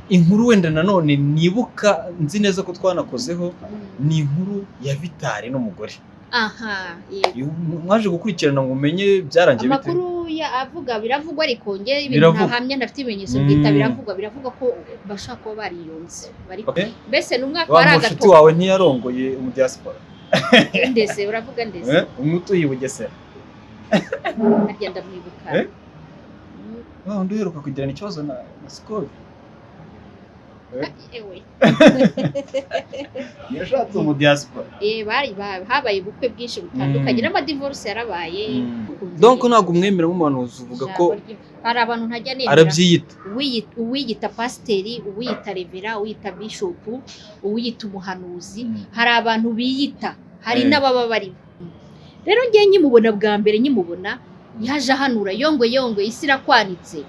inkuru wenda nanone nibuka nzi neza ko twanakozeho ni inkuru ya Vitali n'umugore. Aha, mwaje gukurikirana ngo umenye byarangiye bite? Amakuru ya avuga biravugwa ariko nge ibintu ntahamya ndafite ibimenyetso bwita biravugwa ko bashaka ko bariyunze bari mbese n'umwaka waragato wawe ntiyarongoye mu diaspora ndese uravuga ndese umutu yibugesera agenda mwibuka nduheruka kugirana ikibazo na Skol ewe yashatse mu diaspora bari habaye ubukwe bwinshi butandukanye n'amadivorce yarabaye donc ntabwo umwemera nk'umuntu uvuga ko hari abantu ntajya nemera arabyiyita uwiyita pasiteri uwiyita revera uwiyita bishop uwiyita umuhanuzi hari abantu biyita hari n'ababa bari rero ngiye nkimubona bwa mbere nkimubona yaje ahanura yongwe isi irakwanitse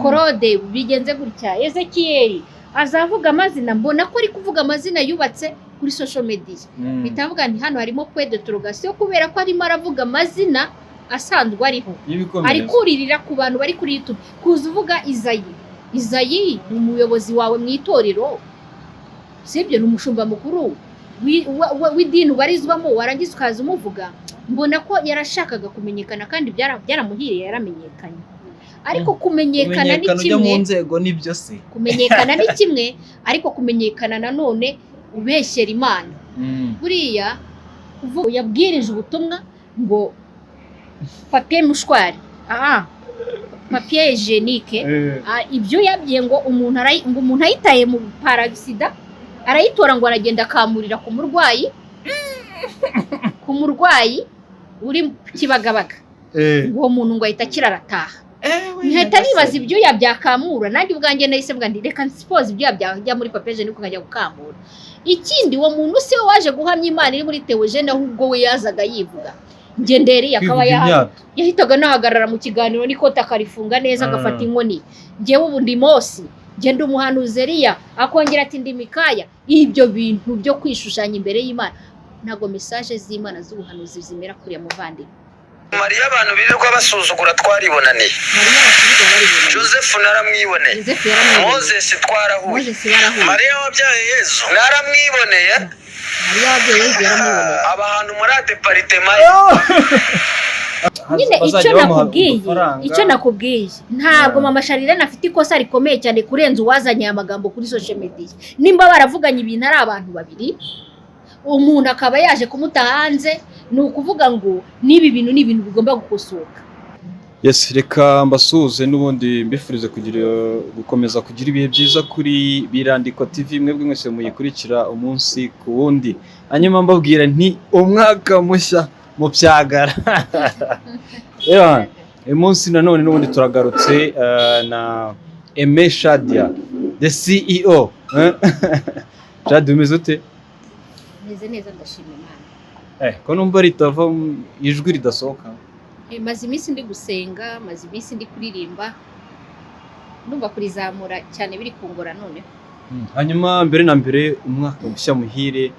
Korode bigenze gutya Ezekiel azavuga amazina mbona ko ari kuvuga amazina yubatse kuri social media bitavuga nti hano harimo point d'interrogation kubera ko arimo aravuga amazina asanzwe ariho ari kuririra ku bantu bari kuri YouTube kuza uvuga Izayi ni umuyobozi wawe mu itorero sibyo ni umushumba mukuru w'idini ubarizwamo warangiza ukaza umuvuga mbona ko yarashakaga kumenyekana kandi byaramuhiriye yaramenyekanye ariko kumenyekana ni kimwe mu nzego nibyo se kumenyekana ni kimwe ariko kumenyekana nanone ubeshyera Imana buriya yabwirije ubutumwa ngo papier mouchoir papier hygienique ibyo yabwiye ngo umuntu ayitaye mu parasida arayitora ngo aragenda akamurira ku murwayi uri Kibagabaga uwo muntu ngo ahita kirarataha Nkahita nibaza ibyo yabyakamura nanjye ubwanjye nahise mbwa ndi reka suppose ibyo yabyajya muri papeje niko nkajya gukamura ikindi uwo muntu se waje guhamya Imana iri muri Theogene ahubwo we yazaga yivuga ngenderi yakaba yahitaga nahagarara mu kiganiro niko takarifunga neza agafata inkoni ngewe ubu ndi Mose ngende umuhanuzi Eliya akongera ati ndi Mikaya ibyo bintu byo kwishushanya imbere y'Imana ntago message z'Imana z'ubuhanuzi zimera kuri ya muvandimwe Maria abantu birirwa basuzugura twaribonaniye Joseph naramwiboneye Moses twarahuye Maria wabyaye Yesu naramwiboneye Maria wabyaye Yesu yaramwiboneye abantu muri departement nyine icyo nakubwiye ntabwo mama Charlene afite ikosa rikomeye cyane kurenza uwazanye amagambo kuri social media nimba baravuganye ibintu ari abantu babiri umuntu akaba yaje kumuta hanze ni ukuvuga ngo nibi bintu ni ibintu bigomba gukosoka. Yes, reka mbasuze n'ubundi mbifurize gukomeza kugira ibihe byiza kuri Birandiko TV mwebwe mwese muyikurikira umunsi ku wundi. Hanyuma mbabwira nti umwaka mushya mu byagara. Umunsi nanone n'ubundi turagarutse na AIMEE Shadia, the CEO. Shadia umeze ute? Meze neza ndashima Imana. Ko numva ritava ijwi ridasohoka. Maze iminsi ndi gusenga, maze iminsi ndi kuririmba. Ndumva kurizamura cyane biri kungora none. Hanyuma mbere na mbere umwaka mushya muhire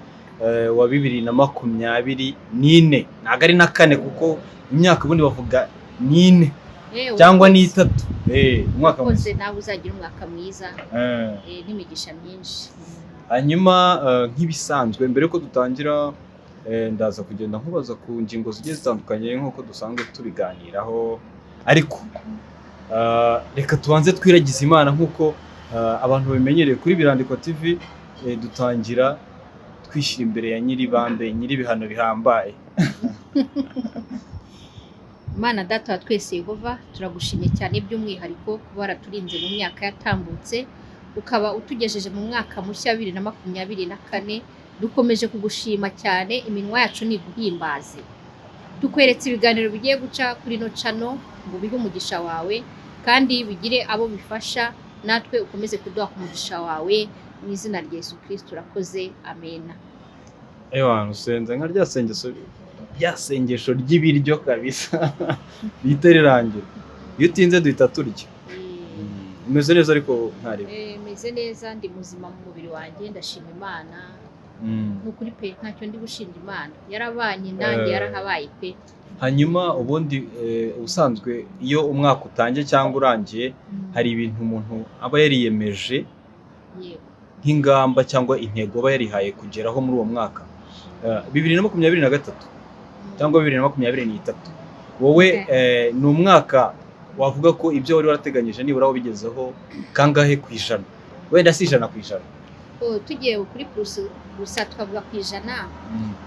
wa 2024 ntago ari na kane kuko imyaka ubundi bavuga 4 cyangwa ni 3 umwaka mushya nawe uzagira umwaka mwiza n'imigisha myinshi. Hanyuma nk'ibisanzwe mbere ko dutangira ndaza kugenda nkubaza ku ngingo zigiye zitandukanye nk'uko dusanzwe tubiganiraho ariko reka tubanze twiragiza Imana nk'uko abantu babimenyereye kuri Birandiko TV dutangira twishyira imbere ya nyiribambe nyiribihano bihambaye. Imana data wa twese Yehova turagushimye cyane by'umwihariko kuba waraturinze mu myaka yatambutse ukaba utugejeje mu mwaka mushya 2024 dukomeje kugushima cyane iminwa yacu ni guhimbaze tukweretse ibiganiro bigiye guca kuri no channel ngo bihe umugisha wawe kandi bigire abo bifasha natwe ukomeze kuduha umugisha wawe mu izina rya Yesu Kristo urakoze amen. Usenze nka ryasengesho ry'ibiryo kabisa bitererangira iyo utinze duhita turya. Umeze neza ariko ntari meze neza ndi muzima mu mubiri wanjye ndashima Imana n'ukuri pe ntacyo ndi gushinja Imana yarabanye nanjye yarahabaye pe. Hanyuma ubundi usanzwe iyo umwaka utangiye cyangwa urangiye hari ibintu umuntu aba yariyemeje nk'ingamba cyangwa intego aba yarihaye kugeraho muri uwo mwaka 2023 cyangwa 2023 wowe ni umwaka wavuga ko ibyo wari warateganyije nibura wabigezeho kangahe ku ijana? Wenda si 100%. Tugiye kuri gusa twavuga ku ijana,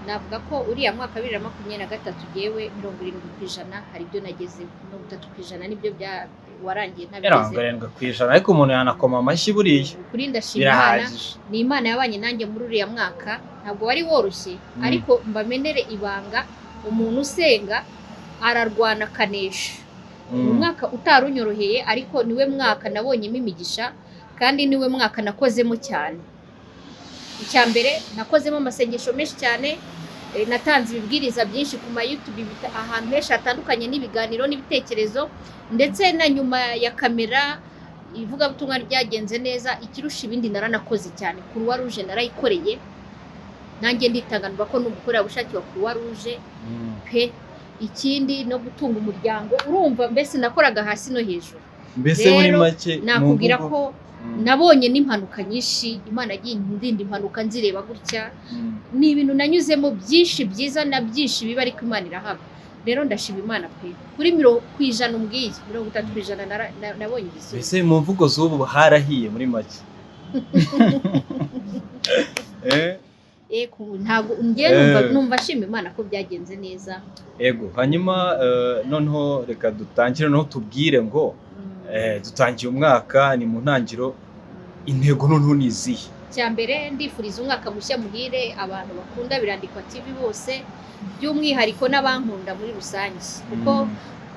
navuga ko uriya mwaka 2023 yewe 70% hari ibyo nageze, 30% nibyo bya warangiye ntabigeze. Ariko umuntu yanakoma amashyi buriya. Kuri ndashimana ni Imana yabanye nanjye muri uriya mwaka, ntabwo wari woroshye ariko mbamenere ibanga, umuntu usenga ararwana kanesha. Umwaka utarunyoroheye ariko niwe mwaka nabonyemo imigisha kandi niwe mwaka nakozemo cyane. Icyambere nakozemo amasengesho menshi cyane, natanze ibibwiriza byinshi ku YouTube ahantu henshi hatandukanye n'ibiganiro n'ibitekerezo, ndetse na nyuma ya kamera ivuga butumwa ryagenze neza. Ikirusha ibindi naranakoze cyane, Croix Rouge narayikoreye nanjye nditanganirwa ko n'umukorera bushake wa Croix Rouge pe. Ikindi no gutunga umuryango, urumva mbese nakoraga hasi no hejuru. Mbese muri make nakubwira ko nabonye n'impanuka nyinshi, Imana yagiye indinda impanuka nzireba gutya. Ni ibintu nanyuzemo byinshi byiza na byinshi biba, ariko Imana irahaba. Rero ndashima Imana pe. Kuri 100% umbwiye 30% nabonye igisubizo. Mbese mu mvugo z'ubu harahiye muri make. Ntabwo ngiye numva shima Imana ko byagenze neza. Ego, hanyuma noneho reka dutangire no tubwire ngo dutangiye umwaka ni mu ntangiro, intego noneho ni izihe? Cyambere ndifuriza umwaka mushya muhire abantu bakunda Birandikwa TV bose, by'umwihariko n'abankunda muri rusange, kuko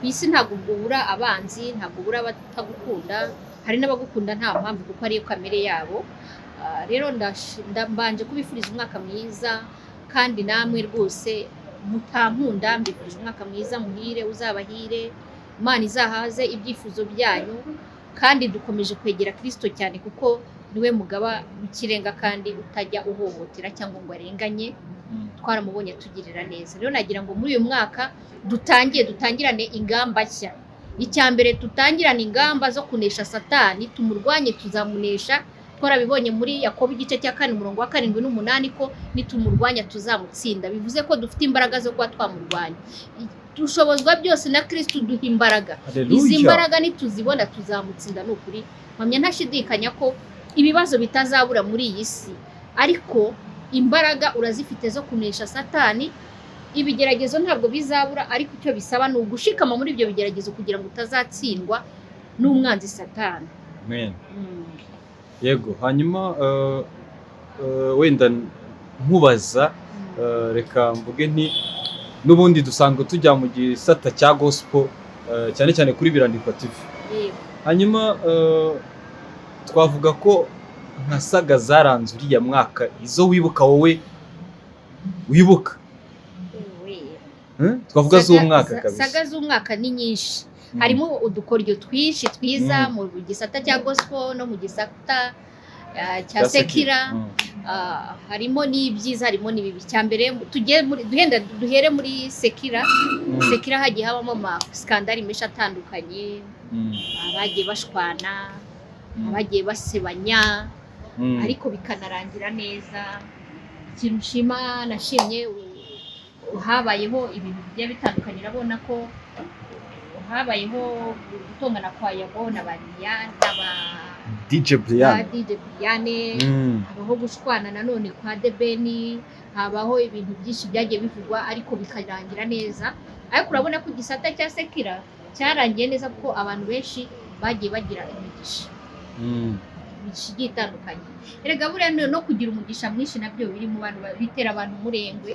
bisi ntabwo ubura abanzi, ntabwo ubura abatagukunda, hari n'abagukunda nta mpamvu kuko ariyo kamere yabo. Rero ndambanje kubifuriza umwaka mwiza, kandi namwe rwose mutankunda mbifurije umwaka mwiza muhire, uzabahire, Imana izahaze ibyifuzo byanyu, kandi dukomeje kwegera Kristo cyane kuko niwe mugaba w'ikirenga kandi utajya uhohotera cyangwa ngo arenganye. Twaramubonye tugirira neza. Rero nagira ngo muri uyu mwaka dutangirane ingamba nshya. Icyambere tutangirane ingamba zo kunesha Satani, tumurwanye tuzamunesha. Twarabibonye muri Yakobo igice cya 4 umurongo wa 7 n'umunani ko nitumurwanya tuzamutsinda. Bivuze ko dufite imbaraga zo kuba twamurwanya. Dushobozwa byose na Kristo duha imbaraga. Izi mbaraga nituzibona tuzamutsinda n'ukuri. Mpamya ntashidikanya ko ibibazo bitazabura muri iyi si, ariko imbaraga urazifite zo kunesha Satani. Ibigeragezo ntabwo bizabura, ariko icyo bisaba ni ugushikama muri ibyo bigeragezo kugira ngo utazatsindwa n'umwanzi Satani. Amen. Yego, hanyuma wenda nkubaza, reka mvuge nti n'ubundi dusanzwe tujya mu gisata cya gospel, cyane cyane kuri Birandikwa TV. Hanyuma twavuga ko nka saga zaranze uriya mwaka, izo wibuka wowe wibuka? Twavuga z'umwaka kabisa. Saga z'umwaka ni nyinshi. Harimo udukoryo twinshi twiza mu gisata cya gospel no mu gisata cya sekira. Harimo n'ibyiza, harimo n'ibibi. Cyambere duhere muri sekira. Sekira hagiye habamo amaskandari menshi atandukanye, abagiye bashwana, abagiye basebanya, ariko bikanarangira neza. Ikintu nshima nashimye habayeho ibintu bigiye bitandukanye. Urabona ko habayeho gutongana kwa Yago na Bariya n'aba DJ Brian, habaho gushwana nanone kwa Debeni, habaho ibintu byinshi byagiye bivugwa ariko bikarangira neza. Ariko urabona ko igisata cya sekira cyarangiye neza kuko abantu benshi bagiye bagira imigisha igiye itandukanye. Erega buriya no kugira umugisha mwinshi nabyo biri mu bantu bitera abantu murengwe,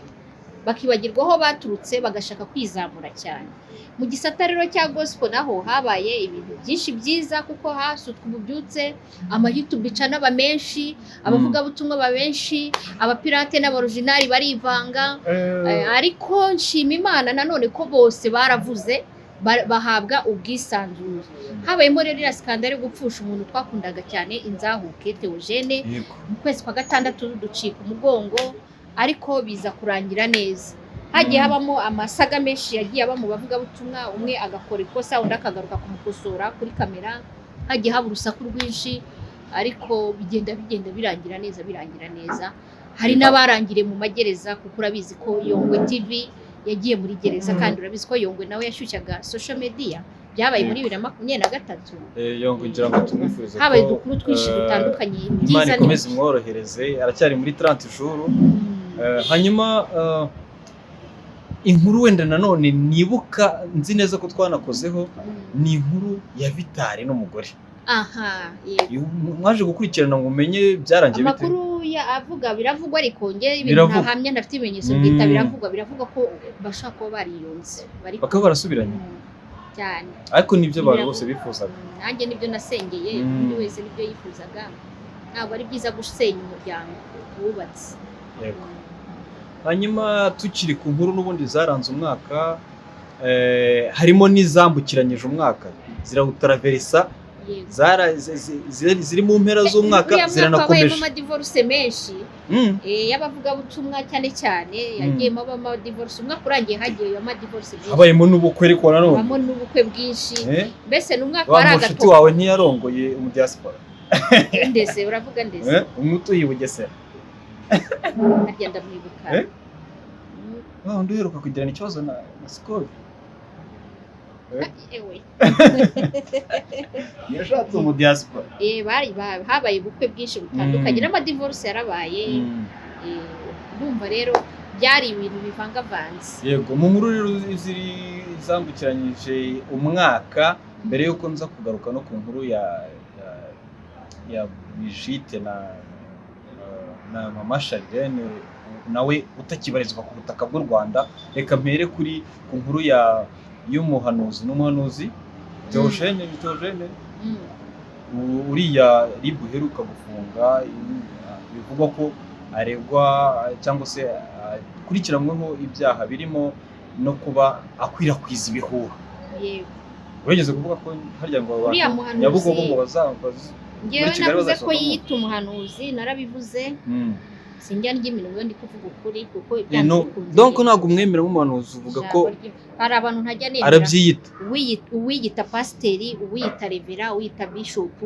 bakibagirwa aho baturutse bagashaka kwizamura cyane. Mu gisata rero cya gospel naho habaye ibintu byinshi byiza kuko hasutswe ububyutse, ama YouTube channel menshi, abavuga butumwa benshi, abapirate n'abarojinari barivanga. Ariko nshima Imana nanone ko bose baravuze bahabwa ubwisanzure. Habayemo rero iriya skandale gupfusha umuntu twakundaga cyane, Inzahuke Theogene, mu kwezi kwa 6 ducika umugongo, ariko biza kurangira neza. Hagiye habamo amasaga menshi yagiye aba mu bavuga butumwa, umwe agakora ikosa undi akagaruka kumukosora kuri kamera. Hagiye haba urusaku rwinshi, ariko bigenda birangira neza hari n'abarangiriye mu magereza kuko urabizi ko Yongwe TV yagiye muri gereza kandi urabizi ko Yongwe nawe yashyushyaga social media byabaye muri 2023 Yongwe ngira ngo tumwifurize ko habaye dukuru twinshi dutandukanye Imana ikomeze imworohereze aracyari muri 30 jours hanyuma inkuru wenda nanone nibuka nzi neza ko twanakozeho ni inkuru ya Vitali n'umugore mwaje gukurikirana ngo umenye byarangiye bite amakuru avuga biravugwa ariko nge ibintu ntahamya ndafite ibimenyetso bwita biravugwa ko bashaka ko bariyunze bakaba barasubiranye cyane ariko nibyo abantu bose bifuzaga nanjye nibyo nasengeye undi wese nibyo yifuzaga ntabwo ari byiza gusenya umuryango wubatse hanyuma tukiri ku nkuru n'ubundi zaranze umwaka harimo n'izambukiranyije umwaka zirawutaraverisa ziri mu mpera z'umwaka ziranakomeje ama divorce menshi yabavuga butumwa cyane yagiyemo ama divorce umwaka urangiye hagiye ama divorce menshi habayemo n'ubukwe ariko nanone habamo n'ubukwe bwinshi mbese n'umwaka waragato mushiti wawe ntiyarongoye mu diaspora ndese uravuga ndese umuto yibugesera agenda mwibuka undi uheruka kugirana ikibazo na Skol ewe yashatse mu diaspora habaye ubukwe bwinshi butandukanye n'amadivorce yarabaye ndumva rero byari ibintu bivangavanze yego mu nkuru rero ziri zambukiranyije umwaka mbere yuko nza kugaruka no ku nkuru ya BRIGITE na mama CHARLENE nawe utakibarizwa ku butaka bw'u Rwanda reka mpere kuri ku nkuru y'umuhanuzi Theogene uriya ribu heruka gufunga bivugwa ko aregwa cyangwa se kurikiranweho ibyaha birimo no kuba akwirakwiza ibihuha yego urageze kuvuga ko harya ngo abantu Nyabugogo ngo bazabaza ngewe navuze ko yita umuhanuzi narabivuze sinjya ry'iminwe ndi kuvuga ukuri kuko donc ntabwo umwemera nk'umuhanuzi uvuga ko hari abantu ntajya nemera arabyiyita uwiyita pasiteri uwiyita revera uwiyita bishop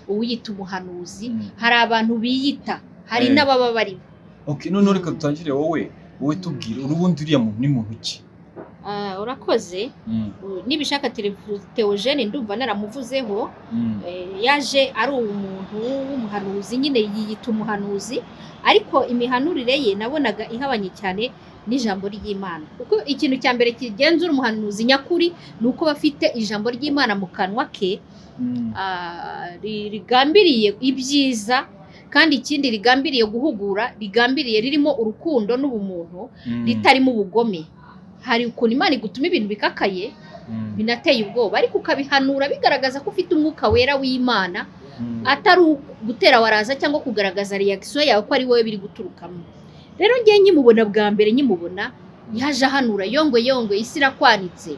uwiyita umuhanuzi hari abantu biyita hari n'ababa barimo okay none reka dutangire wowe tubwire urubundi uriya muntu ni muntu ki urakoze nibishaka Theogene ndumva naramuvuzeho yaje ari umuntu w'umuhanuzi nyine yiyita umuhanuzi ariko imihanurire ye nabonaga ihabanye cyane n'ijambo ry'Imana kuko ikintu cya mbere kigenzura umuhanuzi nyakuri nuko bafite ijambo ry'Imana mu kanwa ke rigambiriye ibyiza kandi ikindi rigambiriye guhugura rigambiriye ririmo urukundo n'ubumuntu ritarimo ubugome hari ukuntu Imana igutuma ibintu bikakaye binateye ubwoba ariko ukabihanura bigaragaza ko ufite umwuka wera w'Imana atari gutera waraza cyangwa kugaragaza reaction yawe ko ari wowe biri guturukamo rero ngiye nkimubona bwa mbere yaje ahanura yongwe isi irakwanitse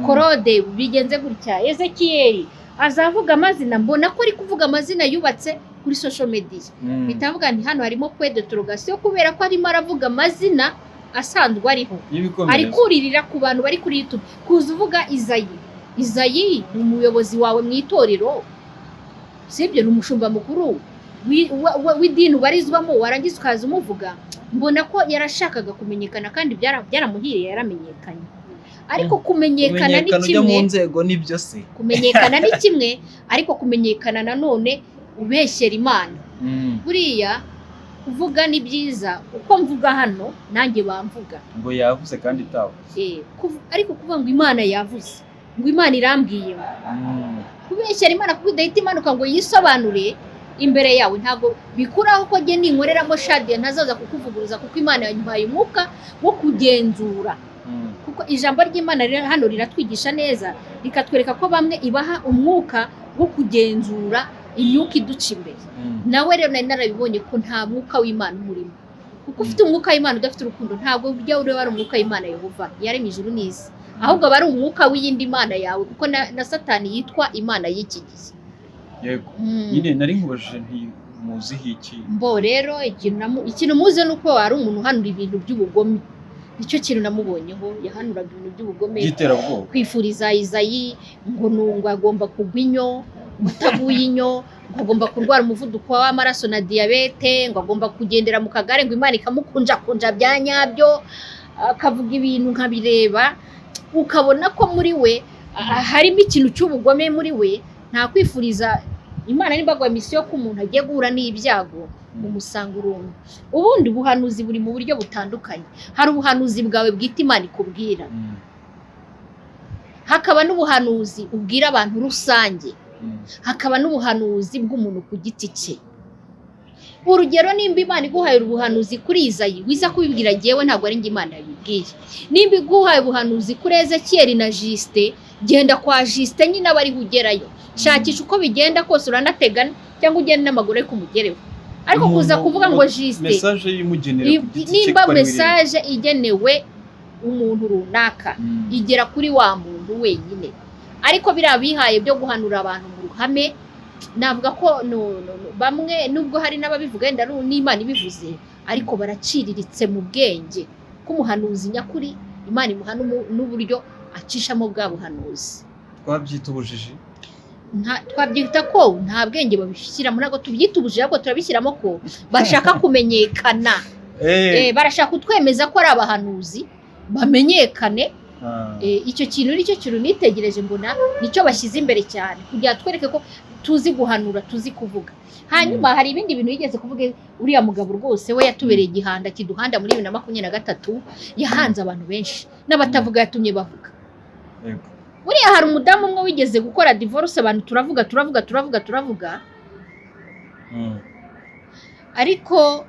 Korode bigenze gutya Ezekiel azavuga amazina mbona ko ari kuvuga amazina yubatse kuri social media bitavuga nti hano harimo point d'interrogation kubera ko arimo aravuga amazina asanzwe ariho ari kuririra ku bantu bari kuri YouTube kuza uvuga Izayi ni umuyobozi wawe mu itorero sibyo ni umushumba mukuru w'idini ubarizwamo warangiza ukaza umuvuga mbona ko yarashakaga kumenyekana kandi byaramuhiriye yaramenyekanye ariko kumenyekana ni kimwe mu nzego nibyo se kumenyekana ni kimwe ariko kumenyekana nanone ubeshyera Imana buriya kuvuga ni byiza uko mvuga hano nanjye bamvuga ngo yavuze kandi itavuze ariko kuvuga ngo Imana yavuze ngo Imana irambwiye kubeshyera Imana kuko idahita imanuka ngo yisobanure imbere yawe ntago bikuraho ko nge ninkoreramo Shadia ntazaza kukuvuguruza kuko Imana yanyuhaye umwuka wo kugenzura kuko ijambo ry'Imana hano riratwigisha neza rikatwereka ko bamwe ibaha umwuka wo kugenzura imyuka iduca imbere nawe rero nari narabibonye ko nta mwuka w'Imana umurimo kuko ufite umwuka w'Imana udafite urukundo ntabwo burya uri ari umwuka w'Imana Yehova yaremye ijuru n'isi ahubwo aba ari umwuka w'iyindi Mana yawe kuko na Satani yitwa Imana y'iki gihe yego nyine nari nkubajije nti muziho iki mbo rero ikintu muze nuko ari umuntu uhanura ibintu by'ubugome nicyo kintu namubonyeho yahanuraga ibintu by'ubugome by'iterabwoba kwifuriza Izayi ngo nungwa agomba kugwa inyo utaguye inyo, ngo agomba kurwara umuvuduko w'amaraso na diyabete, ngo agomba kugendera mu kagare, ngo Imana ikamukunja bya nyabyo, akavuga ibintu nkabireba, ukabona ko muri we harimo ikintu cy'ubugome muri we. Nta kwifuriza Imana nimbagwa misiyo ko umuntu agiye guhura n'ibyago umusanga urumwe. Ubundi buhanuzi buri mu buryo butandukanye. Hari ubuhanuzi bwawe bwite Imana ikubwira, hakaba n'ubuhanuzi ubwira abantu rusange, hakaba n'ubuhanuzi bw'umuntu ku giti cye. Urugero, nimba Imana iguhaye ubuhanuzi kuri Izayi, wiza kubibwira jyewe ntabwo ari njye Imana yabibwiye. Nimba iguhaye ubuhanuzi kuri Ezekiel na Juste, genda kwa Juste nyine abari ugerayo. Shakisha uko bigenda kose, uranategana cyangwa ugenda n'amaguru ariko umugereho. Ariko kuza kuvuga ngo Juste message yimugenera nimba message igenewe umuntu runaka igera kuri wa muntu wenyine. Ariko biriya bihaye byo guhanura abantu mu ruhame, navuga ko bamwe nubwo hari n'ababivuga wenda n'Imana ibivuze, ariko baraciriritse mu bwenge. Ko umuhanuzi nyakuri Imana imuha n'uburyo acishamo bwa buhanuzi. Twabyita ubujiji, twabyita ko nta bwenge babishyiramo. Ntabwo tubyita ubujiji, ahubwo turabishyiramo ko bashaka kumenyekana. Barashaka kutwemeza ko ari abahanuzi, bamenyekane. Icyo kintu nicyo kintu nitegereje mbona nicyo bashyize imbere cyane, kugira twereke ko tuzi guhanura, tuzi kuvuga. Hanyuma hari ibindi bintu yigeze kuvuga, uriya mugabo rwose we yatubereye igihanda kiduhanda muri 2023, yahanze abantu benshi, n'abatavuga yatumye bavuga. Buriya hari umudamu umwe wigeze gukora divorce, abantu turavuga ariko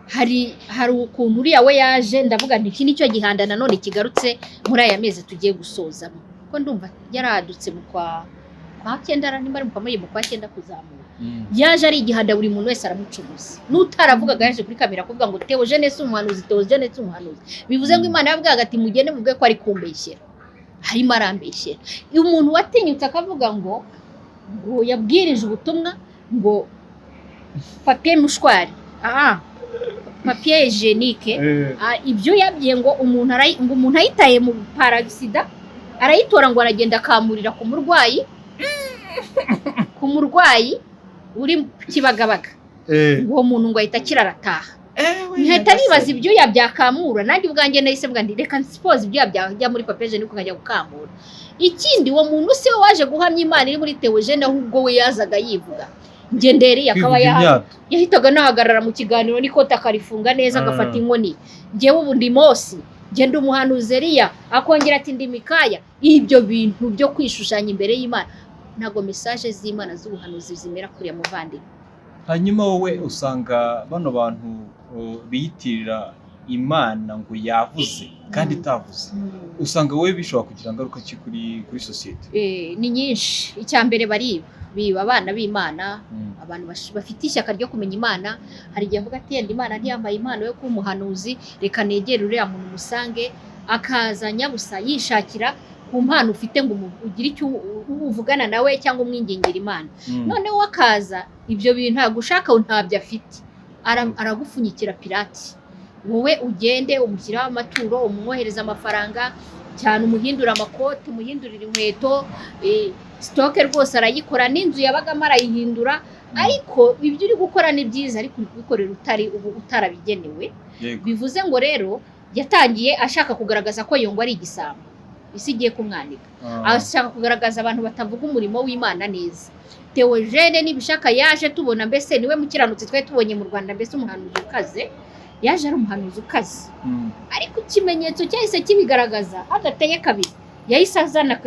hari ukuntu uriya we yaje, ndavuga nti iki nicyo gihanda nanone kigarutse muri aya mezi tugiye gusozamo, ko ndumva yaradutse mu kwa 9 nimba ari mu kwa 9 kuzamura. Yaje ari igihanda, buri muntu wese aramucuruza. N'utaravugaga yaje kuri kamera kuvuga ngo Theogene si umuhanuzi, Theogene si umuhanuzi. Bivuze ngo Imana yavugaga ati mugende muvuge ko ari kumbeshyera, harimo arambeshyera. Iyo umuntu watinyutse akavuga ngo yabwirije ubutumwa ngo papier mushwari, papier hygienique, ibyo yabwiye ngo umuntu ayitaye mu parasida arayitora ngo aragenda akamurira ku murwayi uri Kibagabaga. Uwo muntu ngo ahita kirarataha. Ntihita nibaza ibyo yabyakamura. Nanjye ubwanjye nahise bwa ndi reka suppose ibyo yabyajya muri papier hygienique ukajya gukamura. Ikindi, uwo muntu si we waje guhamya Imana iri muri Theogene, ahubwo we yazaga yivuga. Ngenderi akaba yahitaga nahagarara mu kiganiro n'ikota akarifunga neza, agafata inkoni. Ngewe ubu ndi Mose, ngenda umuhanuzi Eliya, akongera ati ndi Mikaya. Ibyo bintu byo kwishushanya imbere y'Imana, ntago message z'Imana z'ubuhanuzi zimera kuri muvandi. Hanyuma wowe usanga bano bantu biyitirira Imana ngo yavuze kandi itavuze, usanga wowe bishobora kugira ngaruka ki kuri society? Ni nyinshi. Icyambere biba abana b'Imana, abantu bafite ishyaka ryo kumenya Imana. Hari igihe avuga ati yenda Imana ntiyambaye impano yo kuba umuhanuzi, reka negere uriya muntu musange, akazanya busa yishakira ku mpano ufite ngo ugire icyo uvugana nawe cyangwa umwingingira Imana. Noneho akaza ibyo bintu ntagushaka ntabyo afite, aragupfunyikira pirati. Wowe ugende umushyiraho amaturo, umwohereza amafaranga cyane, umuhindura amakoti, umuhindurira inkweto, stoke rwose arayikora, n'inzu yabagamo arayihindura. Ariko ibyo uri gukora ni byiza, ariko uri kubikorera utarabigenewe. Bivuze ngo rero yatangiye ashaka kugaragaza ko yongwa ari igisambo, isi igiye kumwanika. Ashaka kugaragaza abantu batavuga umurimo w'Imana neza. Theogene Nibishaka yaje tubona mbese niwe mukiranutse twe tubonye mu Rwanda, mbese umuhanuzi ukaze. Yaje ari umuhanuzi ukaze, ariko ikimenyetso cyahise kibigaragaza adateye kabiri. Yahise azana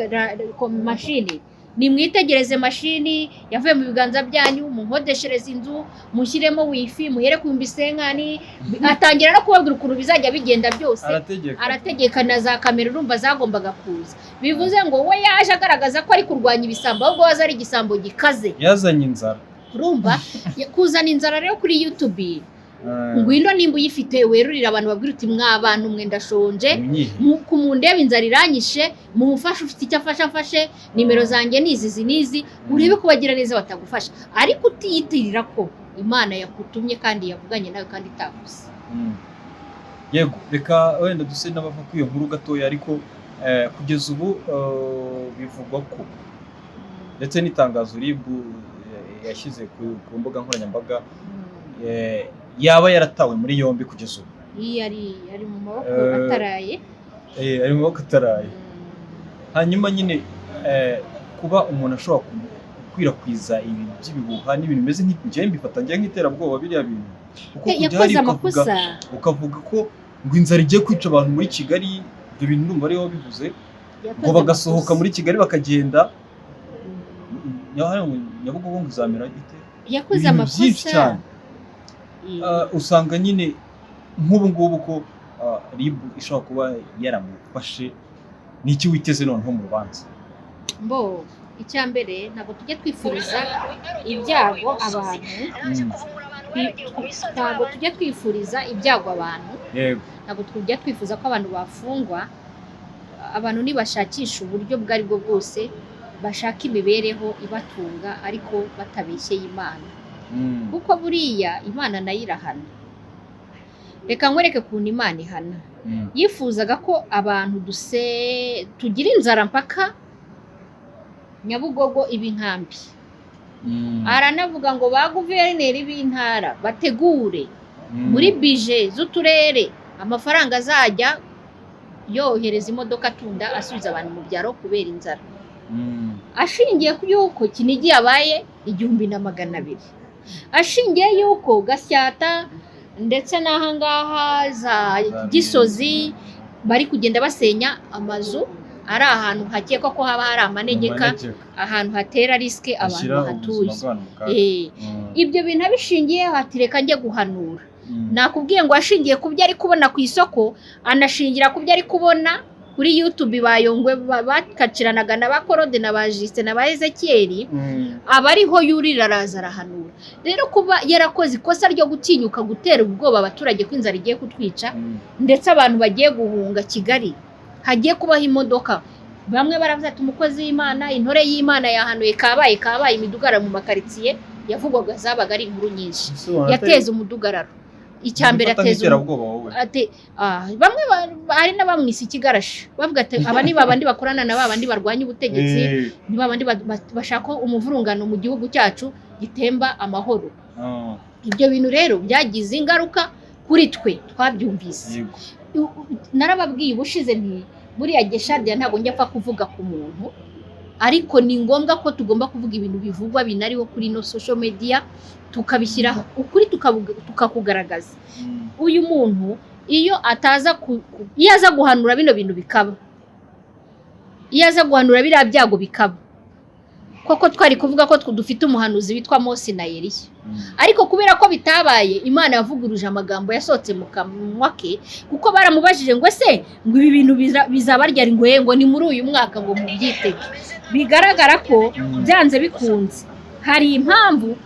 mashini, nimwitegereze mashini yavuye mu biganza byanyu, munkodeshereze inzu, mushyiremo wifi, muhere ku 1000. Atangira no kubabwira ukuntu bizajya bigenda byose. Arategeka na za kamera urumva zagombaga kuza. Bivuze ngo we yaje agaragaza ko ari kurwanya ibisambo, ahubwo waza ari igisambo gikaze. Yazanye inzara, urumva kuzana inzara rero kuri YouTube. Ngwino nimba uyifite werurira abantu babwira uti mw'abantu mwe ndashonje, kumundeba inzara iranyishe, mumufashe, ufite icyo afashe, nimero zanjye nizi, urebe ko bagira neza batagufasha. Ariko utiyitirira ko Imana yakutumye kandi yavuganye nawe kandi itavuze. Yego, reka wenda duse n'abava kwiyo nkuru gatoya, ariko kugeza ubu bivugwa ko ndetse n'itangazo RIB yashyize ku mbuga nkoranyambaga yaba yaratawe muri yombi kugeza ubu. Ari mu maboko ataraye. Ari mu maboko ataraye. Hanyuma nyine kuba umuntu ashobora gukwirakwiza ibintu by'ibihuha n'ibintu bimeze nk'ibyo mbifatanya nk'iterabwoba biriya bintu. Kuko yakoze amakosa ukavuga ko ngo inzara igiye kwica abantu muri Kigali, ibyo bintu ndumva ariho bivuze ngo bagasohoka muri Kigali bakagenda Nyabugogo ngo izamera gite. Yakoze amakosa. Usanga nyine nk'ubu ngubu ko RIB ishobora kuba yaramufashe, n'iki witeze noneho mu rubanza? Mbo icyambere ntabwo tujye twifuriza ibyago abantu. Ntabwo tujya twifuriza ibyago abantu. Yego. Ntabwo tujya twifuza ko abantu bafungwa. Abantu nibashakisha uburyo bwari bwo bwose bashaka imibereho ibatunga ariko batabeshyeye Imana. Kuko buriya Imana nayo irahana. Reka nkwereke kuntu Imana ihana. Yifuzaga ko abantu tugira inzara mpaka Nyabugogo ibinkambi. Aranavuga ngo ba guverineri b'intara bategure muri bije z'uturere amafaranga azajya yohereza imodoka tunda asubiza abantu mu byaro kubera inzara. Ashingiye ku yuko Kinigi yabaye 1200. Ashingiye yuko Gasyata ndetse n'ahangaha za Gisozi bari kugenda basenya amazu ari ahantu hakekwa ko haba hari amanegeka, ahantu hatera riske abantu hatuye. Ibyo bintu abishingiye hati reka njye guhanura. Nakubwiye ngo ashingiye ku byo ari kubona ku isoko, anashingira ku byo ari kubona kuri YouTube bayongwe bakaciranaga na bakorode na bajiste na ba Ezekiel, abariho yurira araza arahanura. Rero kuba yarakoze ikosa ryo gutinyuka gutera ubwoba abaturage ko inzara igiye kutwica, ndetse abantu bagiye guhunga Kigali, hagiye kubaho imodoka. Bamwe baravuze ati umukozi w'Imana, intore y'Imana yahanuye kabaye imidugara mu makaritsiye yavugwaga zabaga ari inkuru nyinshi. Yateze umudugararo. Icyambere ateze ati bamwe ari n'abamwisi Kigarashi bavuga ati aba ni babandi bakorana na babandi barwanya ubutegetsi, ni babandi bashaka umuvurungano mu gihugu cyacu gitemba amahoro. Ibyo bintu rero byagize ingaruka kuri twe twabyumvise. Narababwiye ubushize nti buriya Geshadiya ntabwo njya apfa kuvuga ku muntu, ariko ni ngombwa ko tugomba kuvuga ibintu bivugwa binariho kuri no social media, tukabishyiraho ukuri tukakugaragaza. Uyu muntu iyo aza guhanura bino bintu bikaba, iyo aza guhanura biriya byago bikaba, koko twari kuvuga ko dufite umuhanuzi witwa Mose na Eliya. Ariko kubera ko bitabaye, Imana yavuguruje amagambo yasohotse mu kanwa ke, kuko baramubajije ngo se ngo ibi bintu bizabarya ngo ni muri uyu mwaka ngo mubyitege. Bigaragara ko byanze bikunze hari impamvu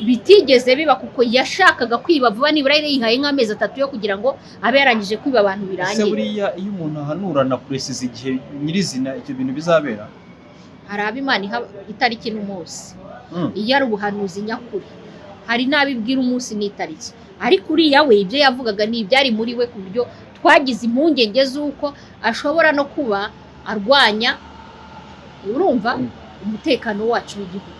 bitigeze biba, kuko yashakaga kwiba vuba, nibura yihaye nk'amezi 3 yo kugira ngo abe yarangije kwiba abantu birangiye. Ese buriya iyo umuntu ahanura na precise igihe nyirizina icyo bintu bizabera, hari ab'Imana itariki n'umunsi. Iyo ari ubuhanuzi nyakuri, hari n'abibwira umunsi n'itariki. Ariko uriya we ibyo yavugaga ni ibyari muri we, ku buryo twagize impungenge z'uko ashobora no kuba arwanya, urumva, umutekano wacu w'igihugu.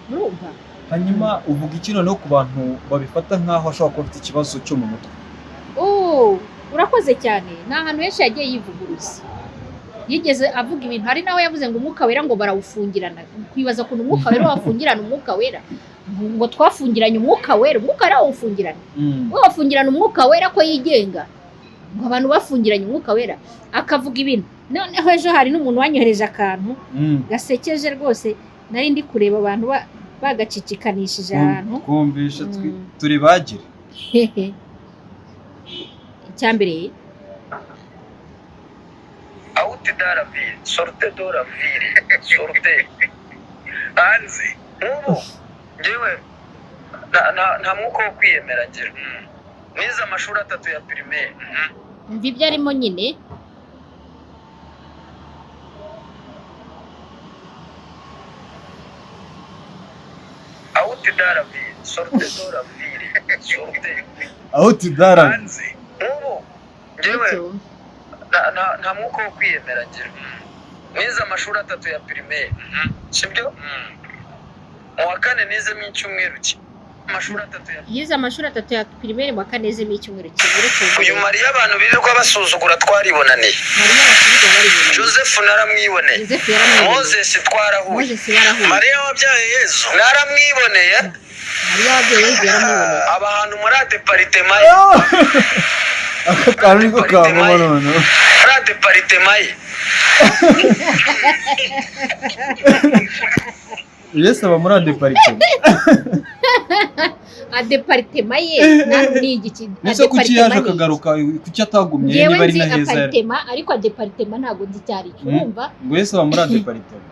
Urumva? Hanyuma uvuga iki noneho ku bantu babifata nk'aho ashobora kuba afite ikibazo cyo mu mutwe? Urakoze cyane. Nta hantu henshi yagiye yivuguruza. Yigeze avuga ibintu, hari naho yavuze ngo umwuka wera ngo barawufungirana. Kwibaza ko umwuka wera wafungirana umwuka wera, ngo twafungiranye umwuka wera wera wawufungirana. Wafungirana umwuka wera ko yigenga, ngo abantu bafungiranye umwuka wera. Akavuga ibintu. Noneho ejo hari n'umuntu wanyohereje akantu gasekeje rwose, nari ndi kureba abantu bagacicikanishije ahantu. Kumvisha turi bagire. Icyambere Out de la ville, sortez de la ville, sortez. Hanze. Ngewe nta mwuka wo kwiyemera ngira. Nize amashuri 3 ya primaire. Mvi byarimo nyine. Out de la ville, sortez de la ville, sortez. Out de la Hanze. Ngewe nta mwuka wo kwiyemera ngira. nize amashuri 3 ya primaire sibyo mu wa kane nizemo icyumweru amashuri 3 ya yize amashuri 3 ya primaire mu wa kane nizemo icyumweru kimwe uyu Mariya abantu birirwa basuzugura twaribonaniye Mariya basubiza baribonaniye Joseph naramwiboneye Joseph yaramwiboneye Moses twarahuye Moses yarahuye Mariya wabyaye Yesu naramwiboneye Mariya wabyaye Yesu yaramwiboneye abantu muri departement aka kantu niko kavamo none muri departement Yesu aba muri departement departement ye nani igiki nese kuki yaje akagaruka kuki atagumye niba ari na heza departement ariko departement ntago nzi cyari urumva ngo Yesu aba muri departement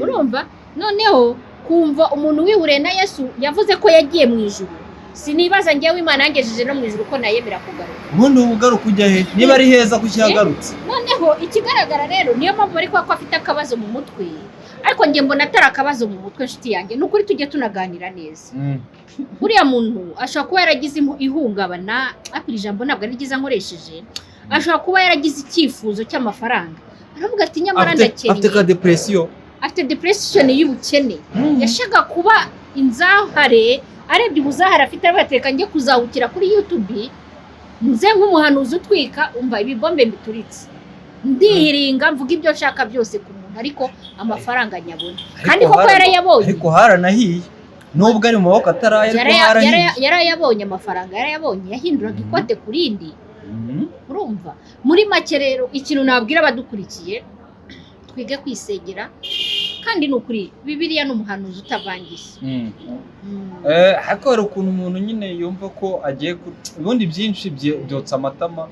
urumva noneho kumva umuntu wihuriye na Yesu yavuze ko yagiye mu ijuru sinibaza ngewe Imana yangejeje no mu ijuru ko nayemera kugaruka ubundi ugaruka ujya he niba ari heza kuki yagarutse noneho ikigaragara rero niyo mpamvu ariko ko afite akabazo mu mutwe ariko nge mbona atari akabazo mu mutwe nshuti yanjye nukuri tujye tunaganira neza buriya muntu ashobora kuba yaragize ihungabana apira ijambo ntabwo ari ryiza nkoresheje ashobora kuba yaragize icyifuzo cy'amafaranga aravuga ati nyamara ndakennye afite depression y'ubukene yashaka kuba inzahare arebye ubuzahare afite abateka njye kuzahukira kuri YouTube nze nk'umuhanuzi utwika umva ibibombe mbituritse ndihiringa mvuga ibyo nshaka byose ku muntu ariko amafaranga nyabona kandi koko yarayabonye ariko haranahiye nubwo ari mu maboko ataraye yarayabonye amafaranga yarayabonye yahinduraga ikote kurindi urumva muri make rero ikintu nabwira abadukurikiye twige kwisegera kandi nukuri Bibiliya n'umuhanuzi utavangiye hakora ukuntu umuntu nyine yumva ko agiye ubundi byinshi byotsa amatama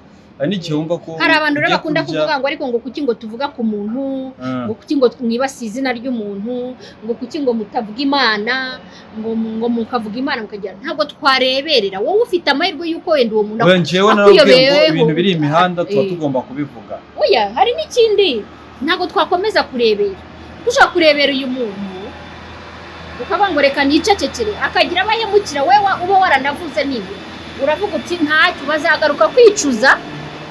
n'igihe wumva ko hari abantu rero bakunda kuvuga ngo ariko ngo kuki ngo tuvuga ku muntu ngo kuki ngo mwibasiye izina ry'umuntu ngo kuki ngo mutavuga Imana ngo mukavuga Imana mukagira ntabwo twareberera wowe ufite amahirwe y'uko wenda uwo muntu akuyobeye ibintu biri imihanda tuba tugomba kubivuga oya hari n'ikindi ntabwo twakomeza kurebera dushaka kurebera uyu muntu ukavuga ngo reka nicecekere akagira abahemukira wewe uba waranavuze nibi uravuga uti ntacyo bazagaruka kwicuza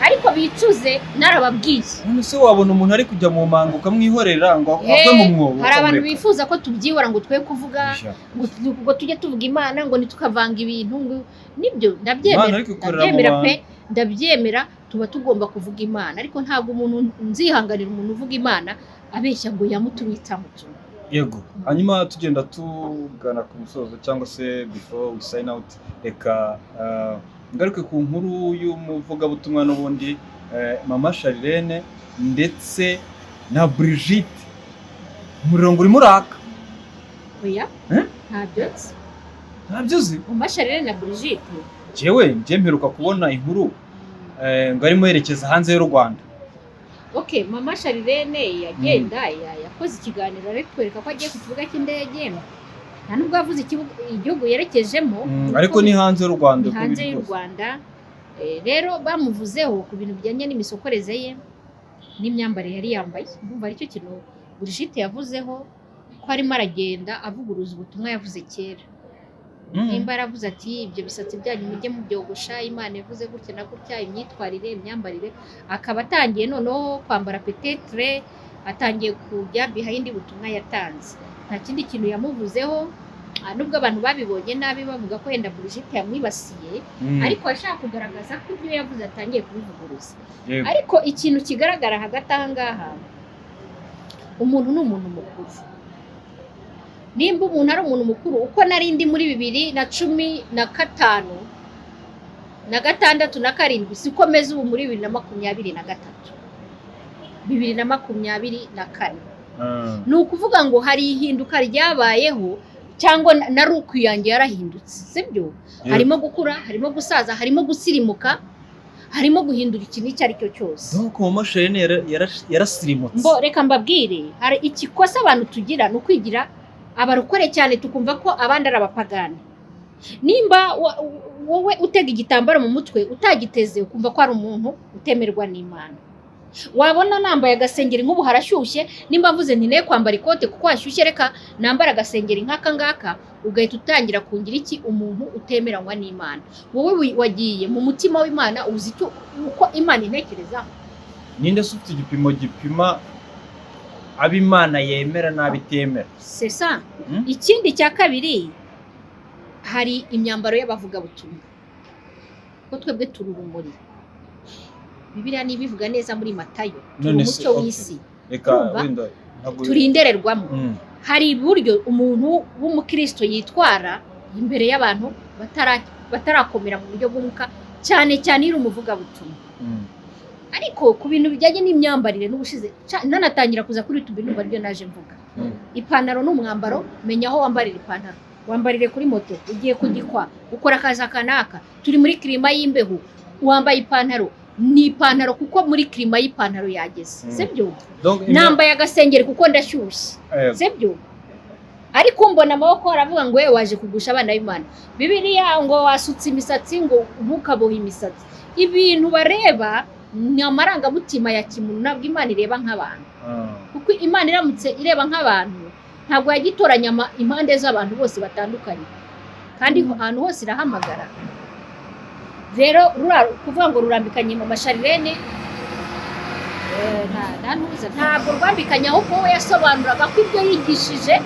ariko bicuze narababwiye none se wabona umuntu ari kujya mu manga ukamwihorera ngo ave mu mwobo hari abantu bifuza ko tubyibora ngo twe kuvuga ngo tujye tuvuga Imana ngo nitukavanga ibintu ngo nibyo ndabyemera tuba tugomba kuvuga Imana ariko ntabwo umuntu nzihanganira umuntu uvuga Imana abeshya ngo yamutumitsa mutu yego hanyuma tugenda tugana ku musozo cyangwa se before we sign out reka ngaruke ku nkuru y'umuvugabutumwa n'ubundi mama Charlene ndetse na Brigite umurongo urimo uraka oya ntabyo uzi mama Charlene na Brigite jewe mperuka kubona inkuru ngo arimo yerekeza hanze y'u Rwanda okay mama Charlene yagenda yakoze ikiganiro ari kwereka ko agiye ku kibuga cy'indege nta nubwo yavuze igihugu yerekejemo ariko ni hanze y'u Rwanda hanze y'u Rwanda rero bamuvuzeho ku bintu bijyanye n'imisokoreze ye n'imyambarire yari yambaye ndumva aricyo kintu Brigite yavuzeho ko arimo aragenda avuguruza ubutumwa yavuze kera nimba yaravuze ati ibyo bisatsi byanyu mujye mubyogosha Imana yavuze gutya na gutya imyitwarire imyambarire akaba atangiye noneho kwambara petetre atangiye kujya behind ubutumwa yatanze nta kindi kintu yamuvuzeho nubwo abantu babibonye nabi bavuga ko yenda Brigite yamwibasiye ariko ashaka kugaragaza ko ibyo yavuze atangiye kubivuguruza ariko ikintu kigaragara hagati aha ngaha umuntu ni umuntu mukuru nimba umuntu ari umuntu mukuru uko narindi muri 2015 na 6 na 7 sikomeza ubu muri 2023 ni ukuvuga ngo hari ihinduka ryabayeho cyangwa na ruku yanjye yarahindutse sibyo harimo gukura harimo gusaza harimo gusirimuka harimo guhindura ikintu icyo ari cyo cyose donc mama Charlene yarasirimutse mbo reka mbabwire hari ikikosa abantu tugira no kwigira abarukore cyane tukumva ko abandi ari abapagani nimba wowe utega igitambaro mu mutwe utagiteze ukumva ko ari umuntu utemerwa n'Imana wabona nambaye agasengeri nk'ubu harashyushye nimba mvuze nti ne kwambara ikote kuko hashyushye reka nambara agasengeri nk'aka ngaka ugahita utangira kungira iki umuntu utemeranywa n'Imana wowe wagiye mu mutima w'Imana uzi uko Imana intekerezaho ninde ufite igipimo gipima abimana yemera n'abitemera. c'est ça. Ikindi cya kabiri hari imyambaro y'abavuga butumwa ko twebwe turi urumuri. Bibiliya nibivuga neza muri Matayo turi umucyo w'isi. Reka wenda turi indererwamo. Hari buryo umuntu w'umukristo yitwara imbere y'abantu batarakomera mu buryo bw'umwuka cyane cyane iri umuvuga butumwa. Ariko ku bintu bijyanye n'imyambarire n'ubushize nanatangira kuza kuri YouTube numva ryo naje mvuga. Ipantaro n'umwambaro, menya aho wambarira ipantaro. Wambarire kuri moto, ugiye kugikwa, ukora akazi kanaka, turi muri klima y'imbeho, wambaye ipantaro, ni ipantaro kuko muri klima y'ipantaro yageze. Sebyo? Nambaye agasengeri kuko ndashyushye. Sebyo? Ariko mbona amaboko aravuga ngo wewe waje kugusha abana b'Imana. Bibiliya ngo wasutse imisatsi ngo ntukabohe imisatsi. Ibintu bareba ni amarangamutima ya kimuntu, ntabwo Imana ireba nk'abantu. Kuko Imana iramutse ireba nk'abantu ntabwo yagitoranya impande z'abantu bose batandukanye, kandi ahantu hose irahamagara. Rero kuvuga ngo rurambikanye mu masharirene ntabwo rwambikanye, ahubwo we yasobanuraga ko ibyo yigishije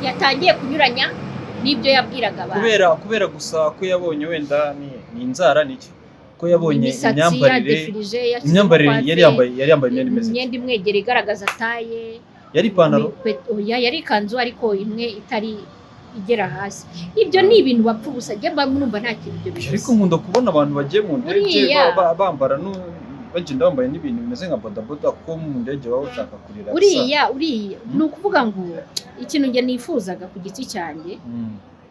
yatangiye kunyuranya n'ibyo yabwiraga abantu. Kubera gusa ko yabonye wenda ni inzara n'iki, ko yabonye imyambarire yari yambaye imyenda imwegera igaragaza taye, yari ipantaro, yari ikanzu ariko imwe itari igera hasi. Ibyo ni ibintu bapfa ubusa, njye numva nta kintu ibyo bivuze. Ariko nkunda kubona abantu bagiye mu ndege bambara bagenda bambaye n'ibintu bimeze nka bodaboda ko mu ndege baba bashaka kurira. Uriya ni ukuvuga ngo ikintu njye nifuzaga ku giti cyanjye,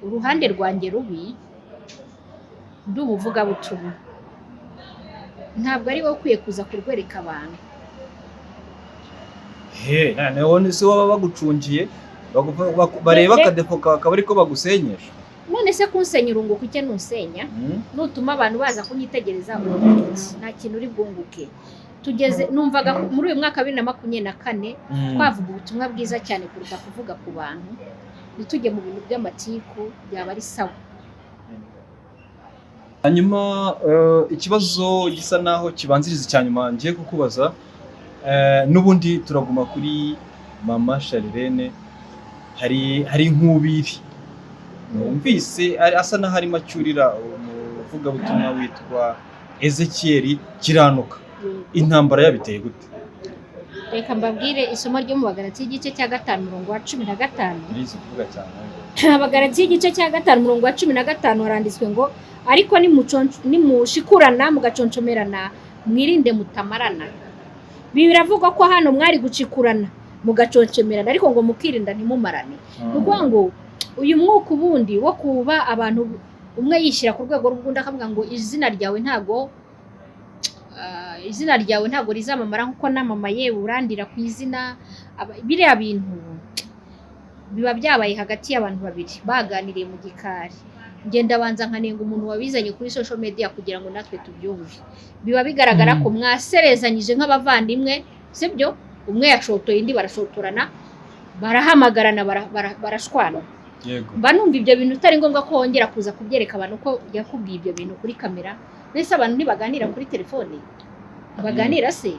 uruhande rwanjye rubi ndubuvuga butumwa, ntabwo ari wowe ukwiye kuza kurwereka abantu. None se waba bagucungiye bareba akadefo kakaba ariko bagusenyesha. None se kunsenya urunguka icyo nusenya, nutuma abantu baza kunyitegereza nta kintu uri bwunguke. Tugeze numvaga muri uyu mwaka 2024 twavuga ubutumwa bwiza cyane kuruta kuvuga ku bantu, nitujye mu bintu by'amatiku byaba ari sawa. Hanyuma ikibazo gisa naho kibanziriza cyanyuma ngiye kukubaza, n'ubundi turaguma kuri mama Charlene. Hari nk'ubiri numvise asa naho arimo acyurira umuvuga butumwa witwa Ezekiel Kiranuka. Intambara yabiteye gute? Reka mbabwire isomo ryo mu Bagalati igice cya 5:15. Nizi kuvuga cyane. Abagalati igice cya 5:15 haranditswe ngo ariko nimushikurana mugaconcomerana mwirinde mutamarana. Biravuga ko hano mwari gucikurana mugaconcomerana ariko ngo mukirinda ntimumarane. Kuvuga ngo uyu mwuka ubundi wo kuba abantu umwe yishyira ku rwego rw'undi akavuga ngo izina ryawe ntago rizamamara nkuko namamaye urandira ku izina. Biriya bintu biba byabaye hagati y'abantu babiri baganiriye mu gikari. Ngenda banza nkanenga umuntu wabizanye kuri social media kugira ngo natwe tubyumve. Biba bigaragara ko mwaserezanyije nk'abavandimwe, sibyo? Umwe yashotoye indi barashotorana, barahamagarana, barashwana. Yego. Mba numva ibyo bintu utari ngombwa ko wongera kuza kubyereka abantu ko yakubwiye ibyo bintu kuri kamera. Nese abantu ntibaganira kuri telefone, baganira se,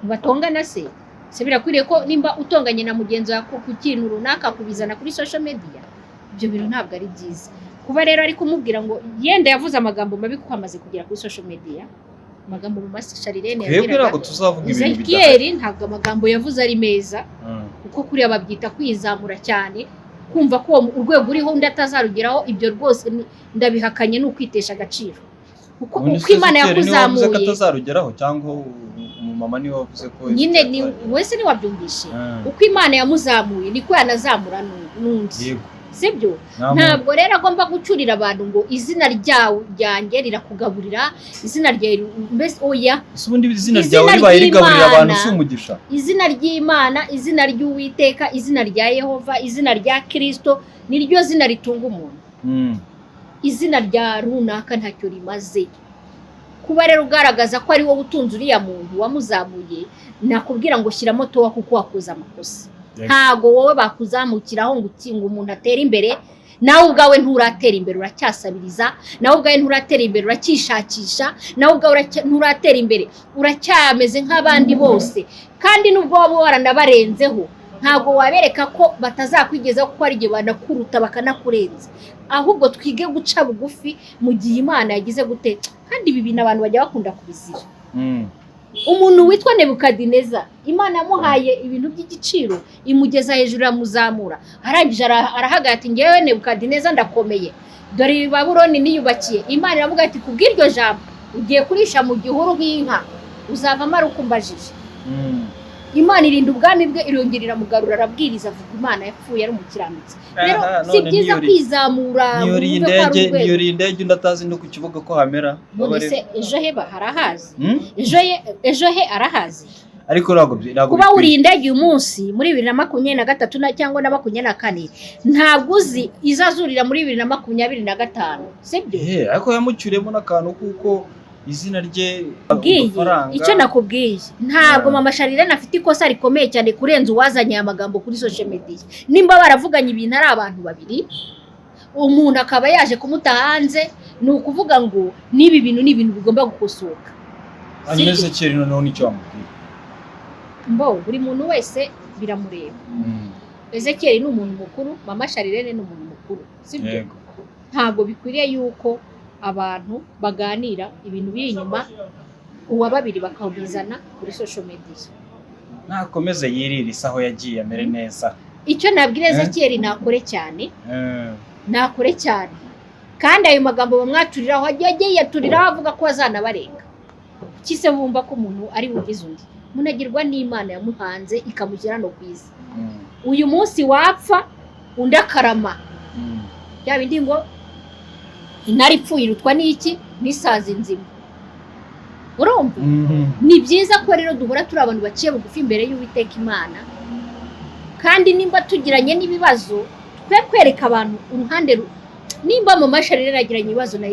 batongana se. Se birakwiriye ko nimba utonganye na mugenzi wawe ku kintu runaka kubizana kuri social media, ibyo bintu ntabwo ari byiza. Kuba rero ari kumubwira ngo yenda yavuze amagambo mabi kuko amaze kugera kuri social media, amagambo mu masi Charlene yabwira ko tuzavuga ibintu bidahari. Ezekiel ntabwo amagambo yavuze ari meza, kuko kuri ababyita kwizamura cyane, kumva ko urwego uriho undi atazarugeraho. Ibyo rwose ndabihakanye n'ukwitesha agaciro. Kuko Imana yakuzamuye atazarugeraho, cyangwa umumama niwe wavuze ko nyine ni wese ni wabyumvishe. Uko Imana yamuzamuye niko yanazamura n'undi. Sibyo? Ntabwo rero agomba gucurira abantu ngo izina ryanjye rirakugaburira, izina ryawe mbese oya. Ubundi izina ryawe ribaye rigaburira abantu si umugisha. Izina ry'Imana, izina ry'Uwiteka, izina rya Yehova, izina rya Kristo niryo zina ritunga umuntu. Izina rya runaka ntacyo rimaze. Kuba rero ugaragaza ko ari wowe utunze uriya muntu wamuzamuye, nakubwira ngo shyiramo towa kuko wakoze amakosa. Ntago wowe bakuzamukiraho ngo umuntu atera imbere nawe ubwawe nturatera imbere uracyasabiriza, nawe ubwawe nturatera imbere uracyishakisha, nawe ubwawe nturatera imbere uracyameze nk'abandi bose, kandi nubwo waba waranabarenzeho ntabwo wabereka ko batazakwigezaho kuko ari igihe banakuruta bakanakurenza. Ahubwo twige guca bugufi mu gihe Imana yagize gute. Kandi ibi bintu abantu bajya bakunda kubizira. Umuntu witwa Nebukadineza, Imana yamuhaye ibintu by'igiciro, imugeza hejuru iramuzamura, arangije arahaga ati ngewe Nebukadineza ndakomeye, dore Babuloni niyubakiye. Imana iravuga ati kubw'iryo jambo ugiye kurisha mu gihuru nk'inka, uzavamo ari ukumbajije. Imana irinda ubwami bwe, irongera mugarura, arabwiriza avuga Imana yapfuye ari umukiranutsi. Rero si byiza kwizamura niyo indege ndatazi no ku kibuga ko hamera. Nonese ejo he harahazi, ejo he arahazi. Ariko ntabwo kuba uri indege uyu munsi muri 2023 cyangwa na 24 ntabwo uzi izazurira muri 2025, sibyo? Ariko yamucyuremo n'akantu kuko izina rye icyo nakubwiye, ntabwo mama Charlene afite ikosa rikomeye cyane kurenza uwazanye amagambo kuri social media. Nimba baravuganye ibintu ari abantu babiri, umuntu akaba yaje kumuta hanze, ni ukuvuga ngo nibi bintu ni ibintu bigomba gukosoka. EZEKIEL noneho nicyo amubwira mbo buri muntu wese biramureba. EZEKIEL ni umuntu mukuru, mama Charlene ni umuntu mukuru, sibyo? Ntabwo bikwiriye yuko abantu baganira ibintu biri inyuma uwa babiri bakawubizana kuri social media. Nakomeze yirira aho yagiye amere neza. Icyo nabwira EZEKIEL nakore cyane, nakore cyane, kandi ayo magambo bamwaturiraho yagiye yaturiraho avuga ko azanabarenga. Kise bumva ko umuntu ari bugize undi, munagirwa n'Imana yamuhanze ikamushyira no kwiza. Uyu munsi wapfa undi akarama, bya bindi ngo intare ipfuye irutwa n'iki n'isazi nzima. Urumva? Ni byiza ko rero duhora turi abantu baciye bugufi imbere y'Uwiteka Imana, kandi nimba tugiranye n'ibibazo twe kwereka abantu uruhande. Nimba mama Charlene agiranye ibibazo na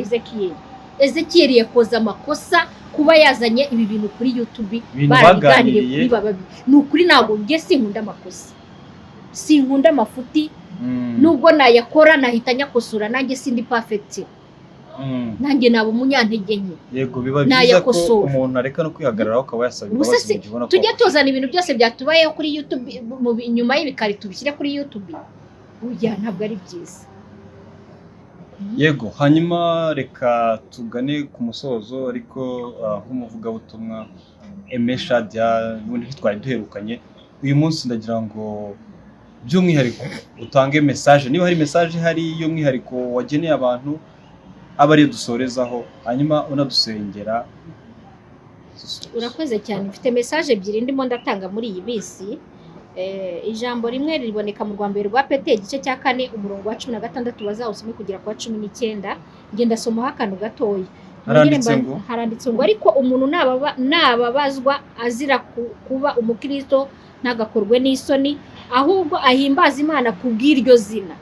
EZEKIEL yakoze amakosa kuba yazanye ibi bintu kuri YouTube, baraganiriye kuri bababi. Ni ukuri ntabwo ngiye sinkunda amakosa, sinkunda amafuti, nubwo nayakora nahita nyakosora, nanjye sindi perfect. Nanjye nabo munyantege nke. Yego biba byiza ko umuntu areka no kwihagararaho akaba yasaba imbabazi mu gibona ko tujye tuzana ibintu byose byatubayeho kuri YouTube nyuma y'ibikari tubishyire kuri YouTube. Uya ntabwo ari byiza. Yego, hanyuma reka tugane ku musozo, ariko nk'umuvugabutumwa AIMEE Shadia n'ubundi twari duherukanye. Uyu munsi ndagira ngo by'umwihariko utange message, niba hari message hari yo mwihariko wageneye abantu abari dusorezaho, hanyuma unadusengera. Urakoze cyane. Mfite message ebyiri ndimo ndatanga muri iyi bisi. Ijambo rimwe riboneka mu Rwambere rwa Pete igice cya 4 umurongo wa 16 bazawusome kugera kwa 19. Ngenda somaho akantu gatoya. Haranditse ngo ariko umuntu nababazwa azira kuba umukristo ntagakorwe n'isoni, ahubwo ahimbaza Imana kubw'iryo zina.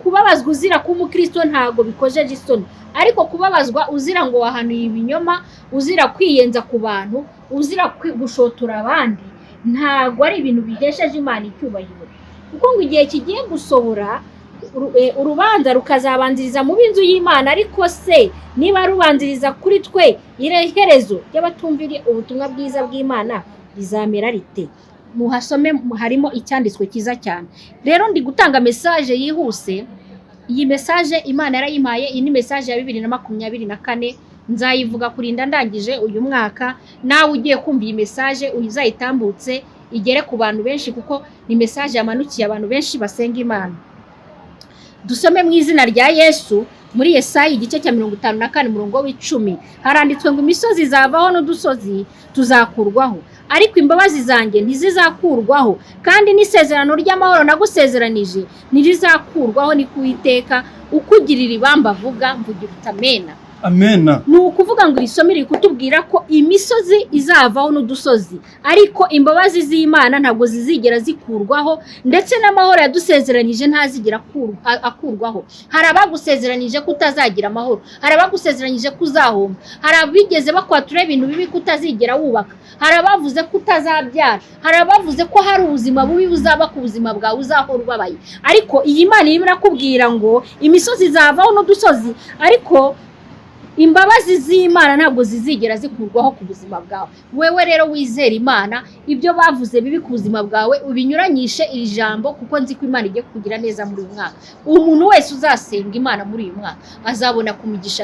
Kubabazwa uzira kuba umukristo ntago bikojeje isoni, ariko kubabazwa uzira ngo wahanuye ibinyoma, uzira kwiyenza ku bantu, uzira gushotora abandi, ntago ari ibintu bihesheje Imana icyubahiro. Kuko ngo igihe kigiye gusohora urubanza rukazabanziriza mu binzu y'Imana, ariko se niba rubanziriza kuri twe ireherezo y'abatumvira ubutumwa bwiza bw'Imana rizamera rite? Muhasome harimo icyanditswe kiza cyane. Rero ndi gutanga message yihuse. Iyi message Imana yarayimpaye, iyi ni message ya 2024, nzayivuga kurinda ndangije uyu mwaka. Nawe ugiye kumva iyi message uzayitambutse igere ku bantu benshi, kuko ni message yamanukiye abantu benshi basenga Imana. Dusome mu izina rya Yesu muri Yesaya igice cya 54 umurongo w'10. Haranditswe ngo imisozi zavaho n'udusozi tuzakurwaho, ariko imbabazi zanjye ntizizakurwaho, kandi n'isezerano ry'amahoro nagusezeranije ntirizakurwaho, ni Uwiteka ukugirira ibamba avuga. Mvugira utamena. Amena. Ni ukuvuga ngo iri somo riri kutubwira ko imisozi izavaho n'udusozi, ariko imbabazi z'Imana ntabwo zizigera zikurwaho, ndetse n'amahoro yadusezeranyije ntazigera akurwaho. Hari abagusezeranyije ko utazagira amahoro, hari abagusezeranyije ko uzahomba, hari abigeze bakwatura ibintu bibi ko utazigera wubaka, hari abavuze ko utazabyara, hari abavuze ko hari ubuzima bubi buzaba ku buzima bwawe uzahora ubabaye. Ariko iyi Mana irimo irakubwira ngo imisozi izavaho n'udusozi, ariko imbabazi z'Imana ntabwo zizigera zikurwaho ku buzima bwawe. Wewe rero wizera Imana, ibyo bavuze bibi ku buzima bwawe ubinyuranyishe iri jambo, kuko nzi ko Imana igiye kugira neza muri uyu mwaka. Umuntu wese uzasenga Imana muri uyu mwaka azabona kumugisha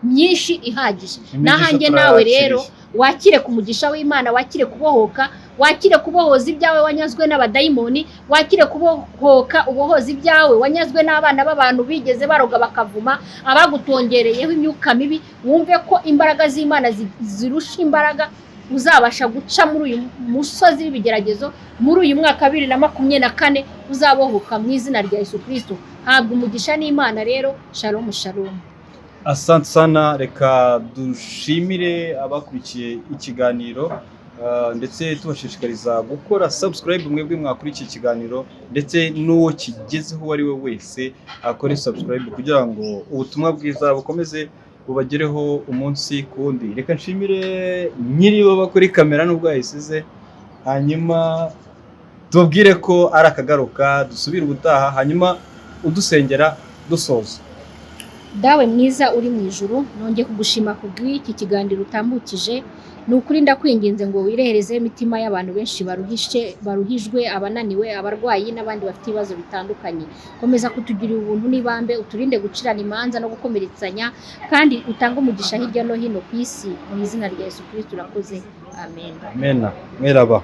myinshi ihagije. Nahanjye nawe rero wakire ku mugisha w'Imana, wakire kubohoka, wakire kubohoza ibyawe wanyazwe n'abadayimoni, wakire kubohoka ubohoza ibyawe wanyazwe n'abana b'abantu bigeze baroga bakavuma, abagutongereyeho imyuka mibi. Wumve ko imbaraga z'Imana zirusha imbaraga, uzabasha guca muri uyu musozi w'ibigeragezo. Muri uyu mwaka 2024 uzabohoka mu izina rya Yesu Kristo. Habwa umugisha n'Imana rero. Shalom shalom. Asante sana, reka dushimire abakurikiye ikiganiro ndetse tubashishikariza gukora subscribe mwebwe mwakuri iki kiganiro, ndetse n'uwo kigezeho wari we wese akore subscribe kugira ngo ubutumwa bwiza bukomeze bubagereho umunsi kundi. Reka nshimire nyiri bo bakuri kamera nubwo yayisize, hanyuma tubabwire ko ari akagaruka, dusubire ubutaha, hanyuma udusengera dusoza. Dawe mwiza uri mu ijuru, nongeye kugushima kubw'iki kiganiro utambukije. Ni ukuri ndakwinginze ngo wirehereze imitima y'abantu benshi baruhijwe, abananiwe, abarwayi n'abandi bafite ibibazo bitandukanye. Komeza kutugirira ubuntu n'ibambe, uturinde gucirana imanza no gukomeretsanya, kandi utange umugisha hirya no hino ku isi. Mu izina rya Yesu Kristo urakoze. Amen. Amen. Meraba.